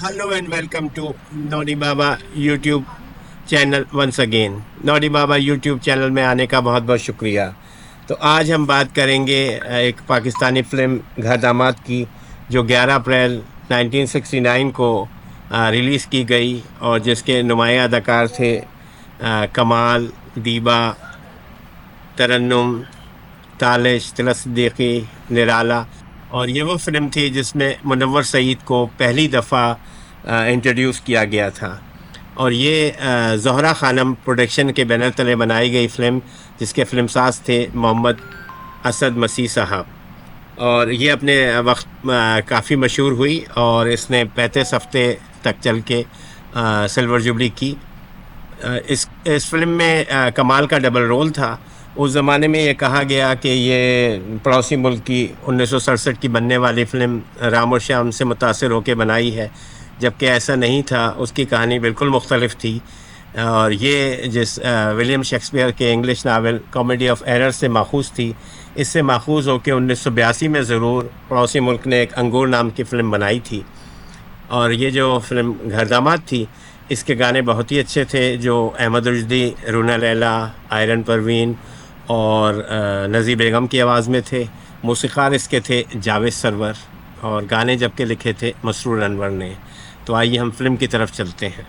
Hello and welcome to Noddy Baba YouTube channel once again. Noddy Baba YouTube channel में आने का बहुत बहुत शुक्रिया। तो आज हम बात करेंगे एक पाकिस्तानी फ़िल्म घर दामाद की, जो 11 अप्रैल 1969 को रिलीज़ की गई और जिसके नुमाया अदाकार थे कमाल, दीबा, तरन्नुम, तालिश, तिलक सिद्दीकी, निराला। और ये वो फ़िल्म थी जिसमें मुनव्वर सईद को पहली दफ़ा इंट्रोड्यूस किया गया था। और ये ज़ोहरा खानम प्रोडक्शन के बैनर तले बनाई गई फ़िल्म, जिसके फ़िल्मसाज़ थे मोहम्मद असद मसीह साहब। और ये अपने वक्त काफ़ी मशहूर हुई और इसने 35 हफ़्ते तक चल के सिल्वर जुबली की। इस फ़िल्म में कमाल का डबल रोल था। उस ज़माने में ये कहा गया कि ये पड़ोसी मुल्क की 1967 की बनने वाली फ़िल्म राम और श्याम से मुतासिर होकर बनाई है, जबकि ऐसा नहीं था। उसकी कहानी बिल्कुल मुख्तलिफ थी। और ये जिस विलियम शेक्सपियर के English novel comedy of error से माखूज़ थी, इससे माखूज़ होकर 1982 में ज़रूर पड़ोसी मुल्क ने एक अंगूर नाम की फ़िल्म बनाई थी। और ये जो फ़िल्म घर दामाद थी, इसके गाने बहुत ही अच्छे थे, जो अहमद रुश्दी, रूना लैला, आयरन परवीन और नज़ीर बेगम की आवाज़ में थे। मौसीक़ार इसके थे जावेद सरवर और गाने जबकि लिखे थे मसरूर अनवर ने। तो आइए हम फ़िल्म की तरफ चलते हैं।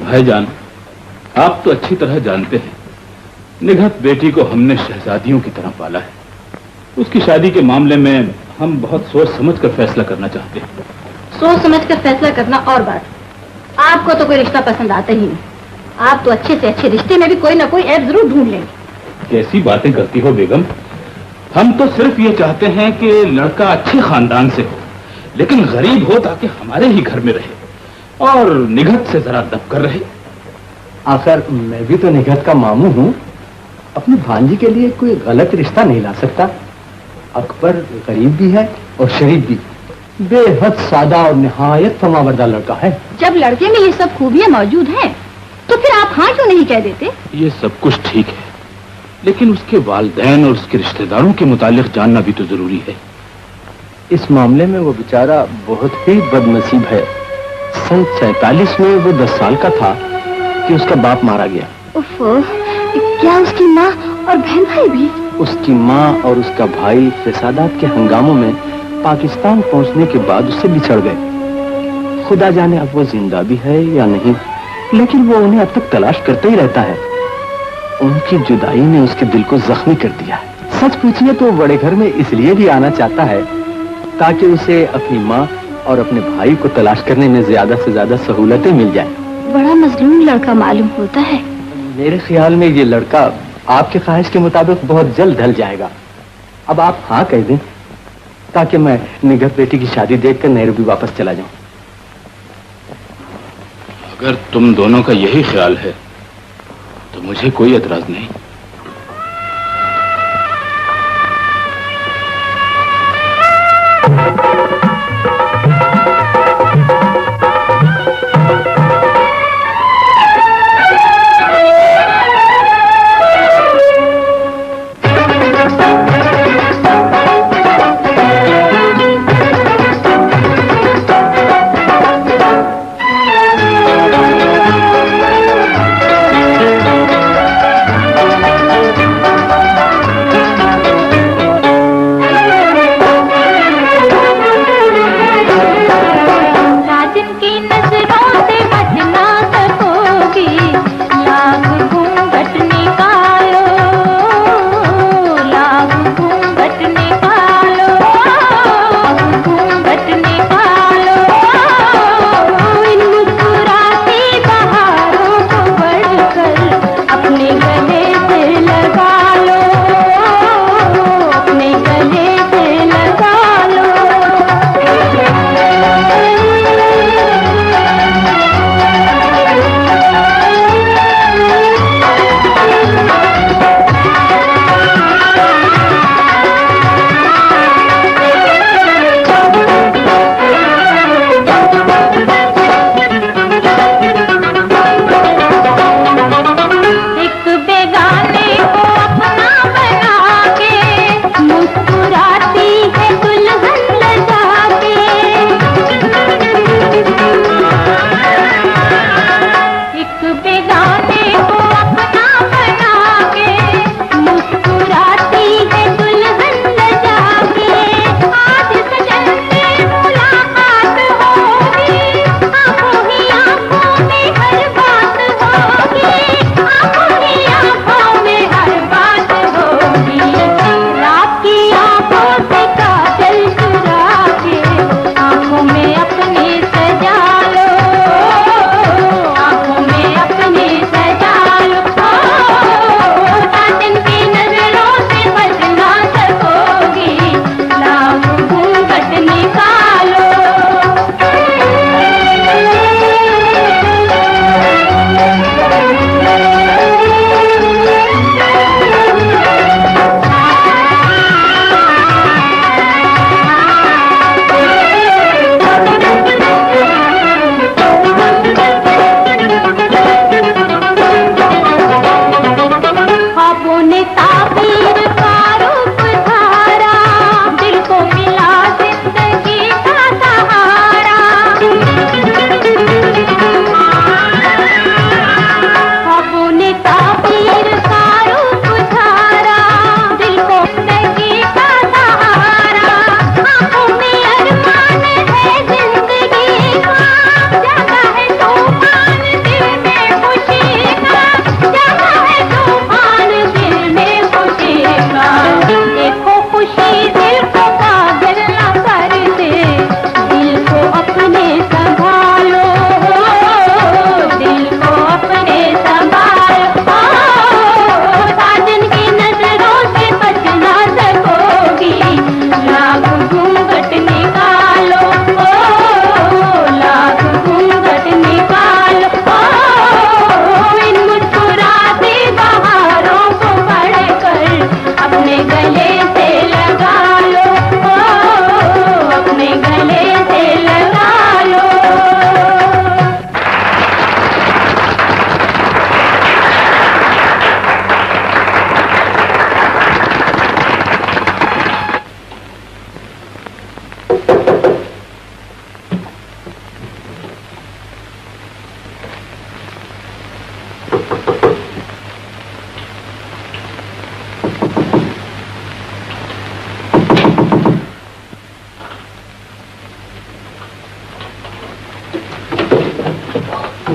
भाईजान, आप तो अच्छी तरह जानते हैं, निघत बेटी को हमने शहजादियों की तरह पाला है। उसकी शादी के मामले में हम बहुत सोच समझ कर फैसला करना चाहते हैं। सोच समझ कर फैसला करना और बात। आपको तो कोई रिश्ता पसंद आता ही नहीं। आप तो अच्छे से अच्छे रिश्ते में भी कोई ना कोई ऐप जरूर ढूंढ लेंगे। कैसी बातें करती हो बेगम? हम तो सिर्फ ये चाहते हैं कि लड़का अच्छे खानदान से हो, लेकिन गरीब हो ताकि हमारे ही घर में रहे और निघत से जरा दब कर रहे। आखिर मैं भी तो निघत का मामू हूँ। अपनी भांजी के लिए कोई गलत रिश्ता नहीं ला सकता। अकबर गरीब भी है और शरीफ भी, बेहद सादा और निहायत फमाबरदार लड़का है। जब लड़के में ये सब खूबियां मौजूद हैं, तो फिर आप हाँ क्यों नहीं कह देते? ये सब कुछ ठीक है, लेकिन उसके वालिदैन और उसके रिश्तेदारों के मुतालिक जानना भी तो जरूरी है। इस मामले में वो बेचारा बहुत ही बदनसीब है। सन 47 में वो 10 साल का था कि उसका बाप मारा गया। उफ, क्या उसकी माँ और बहन भाई भी? उसकी माँ और उसका भाई फसादात के हंगामों में पाकिस्तान पहुंचने के बाद उससे बिछड़ गए। खुदा जाने अब वो जिंदा भी है या नहीं, लेकिन वो उन्हें अब तक तलाश करते ही रहता है। उनकी जुदाई ने उसके दिल को जख्मी कर दिया है। सच पूछिए तो बड़े घर में इसलिए भी आना चाहता है ताकि उसे अपनी माँ और अपने भाई को तलाश करने में ज्यादा से ज्यादा सहूलतें मिल जाए। बड़ा मजलूम लड़का मालूम होता है। मेरे ख्याल में ये लड़का आपके ख्वाहिश के मुताबिक बहुत जल्द ढल जाएगा। अब आप हाँ कह दें ताकि मैं निगहत बेटी की शादी देखकर नैरोबी वापस चला जाऊं। अगर तुम दोनों का यही ख्याल है तो मुझे कोई एतराज नहीं।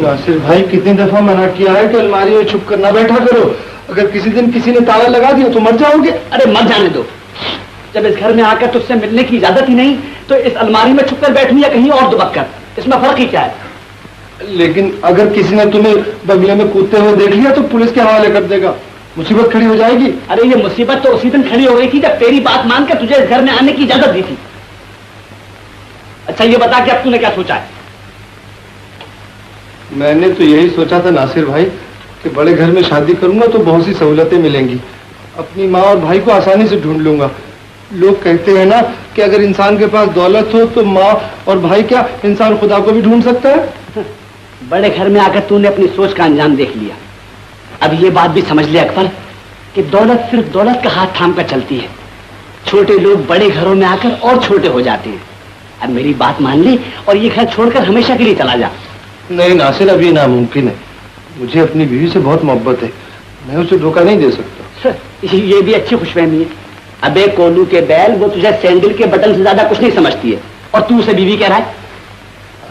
नासिर भाई, कितनी दफा मना किया है कि अलमारी में छुप कर ना बैठा करो। अगर किसी दिन किसी ने ताला लगा दिया तो मर जाओगे। अरे मर जाने दो। जब इस घर में आकर तुझसे मिलने की इजाजत ही नहीं तो इस अलमारी में छुपकर बैठूं या कहीं और दुबक कर, इसमें फर्क ही क्या है? लेकिन अगर किसी ने तुम्हें बंगले में कूदते हुए देख लिया तो पुलिस के हवाले कर देगा, मुसीबत खड़ी हो जाएगी। अरे ये मुसीबत तो उसी दिन खड़ी हो गई थी जब तेरी बात मानकर तुझे इस घर में आने की इजाजत दी थी। अच्छा ये बता कि अब तूने क्या सोचा है? मैंने तो यही सोचा था नासिर भाई कि बड़े घर में शादी करूंगा तो बहुत सी सहूलतें मिलेंगी, अपनी माँ और भाई को आसानी से ढूंढ लूंगा। लोग कहते हैं ना कि अगर इंसान के पास दौलत हो तो माँ और भाई क्या, इंसान खुदा को भी ढूंढ सकता है। बड़े घर में आकर तूने अपनी सोच का अंजाम देख लिया। अब ये बात भी समझ ले अकबर कि दौलत सिर्फ दौलत का हाथ थाम कर चलती है। छोटे लोग बड़े घरों में आकर और छोटे हो जाते हैं। अब मेरी बात मान ले और ये घर छोड़कर हमेशा के लिए चला जा। नहीं नासिर, अभी नामुमकिन है। मुझे अपनी बीवी से बहुत मोहब्बत है, मैं उसे धोखा नहीं दे सकता। ये भी अच्छी खुशफहमी है। अबे कोलू के बैल, वो तुझे सैंडल के बटन से ज्यादा कुछ नहीं समझती है और तू उसे बीवी कह रहा है।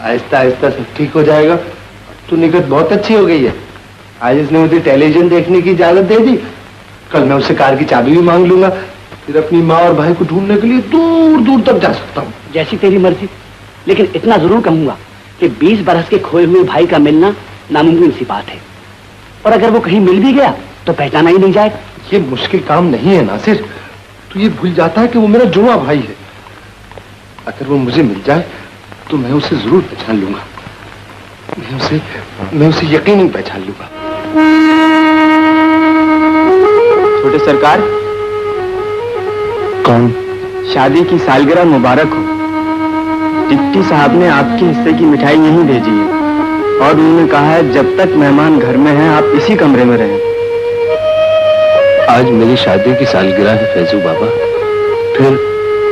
आहिस्ता आहिस्ता सब ठीक हो जाएगा। तू निकट बहुत अच्छी हो गई है। आज इसने मुझे टेलीविजन देखने की इजाजत दे दी, कल मैं उससे कार की चाबी भी मांग लूंगा, फिर अपनी माँ और भाई को ढूंढने के लिए दूर दूर तक जा सकता हूँ। जैसी तेरी मर्जी, लेकिन इतना जरूर कहूंगा कि 20 बरस के खोए हुए भाई का मिलना नामुमकिन सी बात है, और अगर वो कहीं मिल भी गया तो पहचाना ही नहीं जाएगा। ये मुश्किल काम नहीं है नासिर, तू ये भूल जाता है कि वो मेरा जुड़वा भाई है। अगर वो मुझे मिल जाए तो मैं उसे जरूर पहचान लूंगा। मैं उसे यकीनन पहचान लूंगा। छोटे सरकार, कौन? शादी की सालगिरह मुबारक हो। डिप्टी साहब ने आपके हिस्से की मिठाई यहीं भेजी है और उन्होंने कहा है जब तक मेहमान घर में हैं आप इसी कमरे में रहें। आज मेरी शादी की सालगिरह है फैजू बाबा, फिर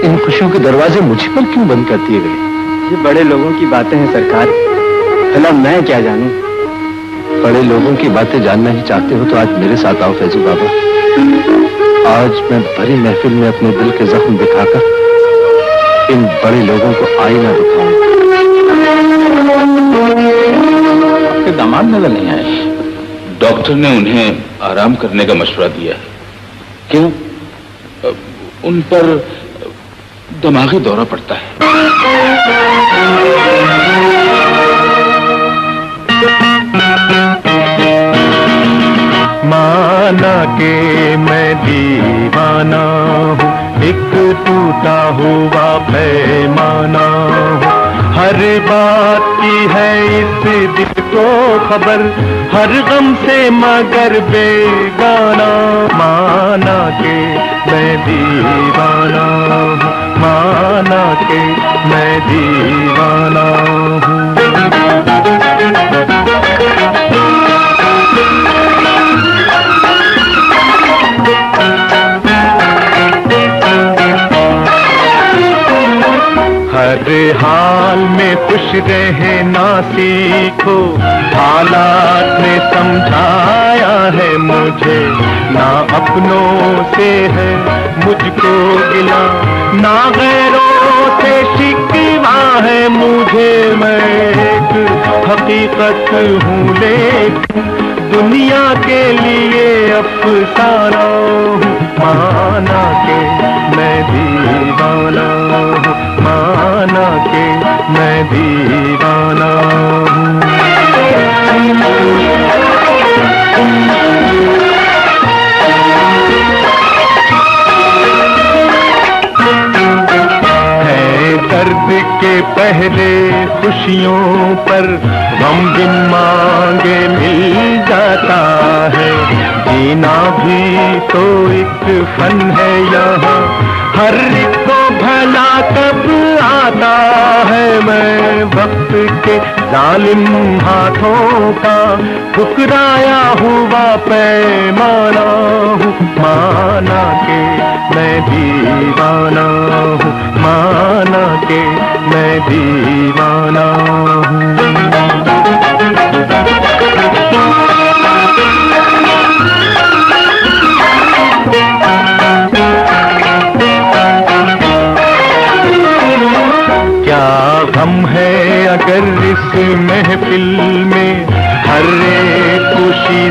इन खुशियों के दरवाजे मुझ पर क्यों बंद कर दिए गए? ये बड़े लोगों की बातें हैं सरकार, भला मैं क्या जानूं। बड़े लोगों की बातें जानना ही चाहते हो तो आज मेरे साथ आओ फैजू बाबा। आज मैं भरी महफिल में अपने दिल के जख्म दिखाकर इन बड़े लोगों को आईना दिखाऊंगा। आपके दामाद नजर नहीं आए। डॉक्टर ने उन्हें आराम करने का मशवरा दिया है। क्यों? उन पर दिमागी दौरा पड़ता है। माना के मैं दीवाना हूँ, एक टूटा हुआ पैमाना हूँ। हर बात की है इस दिल को खबर, हर गम से मगर बेगाना। माना के मैं दीवाना हूँ, माना के मैं दीवाना हूँ। हर हाल में खुश रहना सीखो, हालात ने समझाया है मुझे। ना अपनों से है मुझको गिला, ना गैरों से शिकवा है मुझे। मैं एक हकीकत हूँ लेकिन दुनिया के लिए अफसाना हूँ। माना के मैं दीवाना हूँ, माना के मैं दीवाना हूँ। है दर्द के पहले खुशियों पर गम बिन मांगे मिल जाता है। जीना भी तो एक फन है यहाँ, हर एक को भला कब आता है। मैं वक्त के जालिम हाथों का ठुकराया हुआ पैमाना हूँ। माना के मैं दीवाना हूँ, माना के मैं दीवाना हूँ। क्या गम है अगर इस महफिल में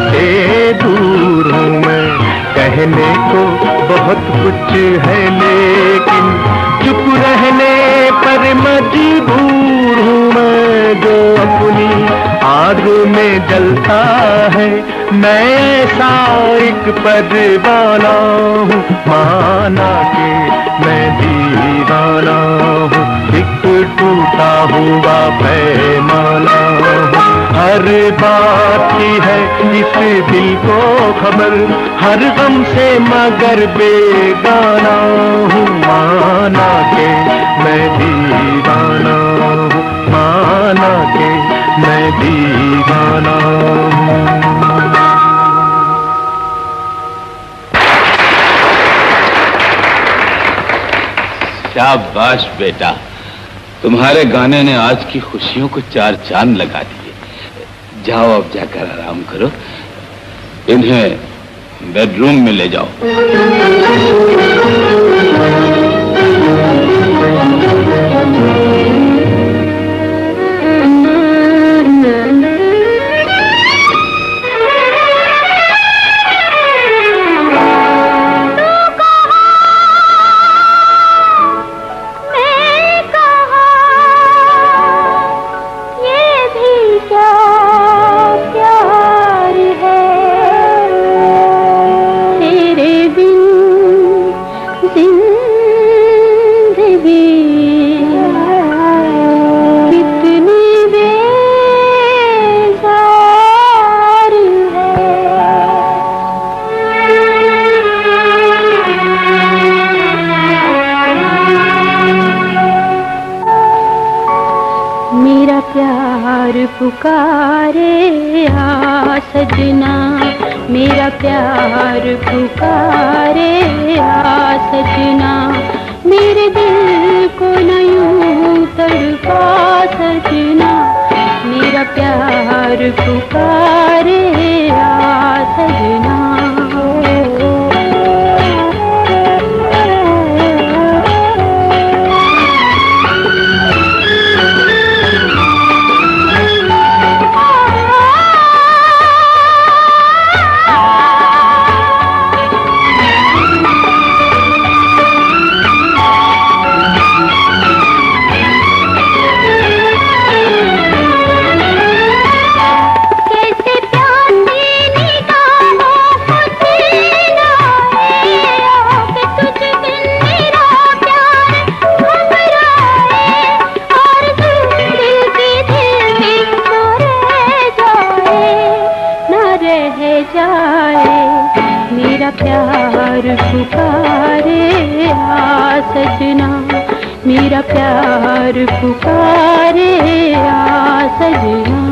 से दूर हूँ मैं। कहने को बहुत कुछ है लेकिन चुप रहने पर मजबूर हूँ मैं। जो अपनी आग में जलता है मैं ऐसा एक परवाना हूँ। माना कि मैं दीवाना हूँ, एक टूटा हुआ पैमाना हूँ। हर बात की है इस दिल को खबर, हर गम से मगर बेगाना हूँ। माना के मैं दीवाना हूँ, माना के मैं दीवाना हूँ। शाबाश बेटा, तुम्हारे गाने ने आज की खुशियों को चार चांद लगा दिए। जाओ अब जाकर आराम करो, इन्हें बेडरूम में ले जाओ। पुकारे आ सजना, मेरा प्यार पुकारे आ सजना, मेरे दिल को न यूं तड़पा सजना, मेरा प्यार पुकारे आ सजना। मेरा प्यार पुकारे आ सजना, मेरा प्यार पुकारे आ सजना।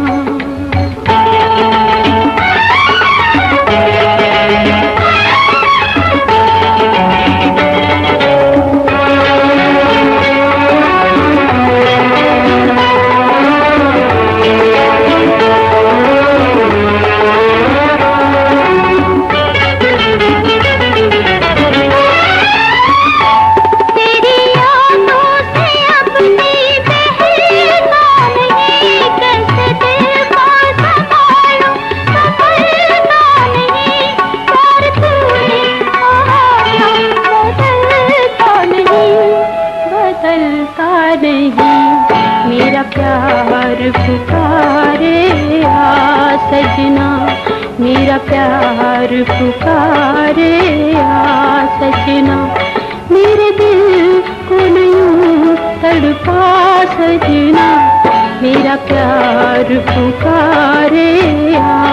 मेरा प्यार पुकारे आ सजना, मेरा प्यार पुकारे आ सजना, मेरे दिल को यूं तड़पा सजना, मेरा प्यार पुकारे आ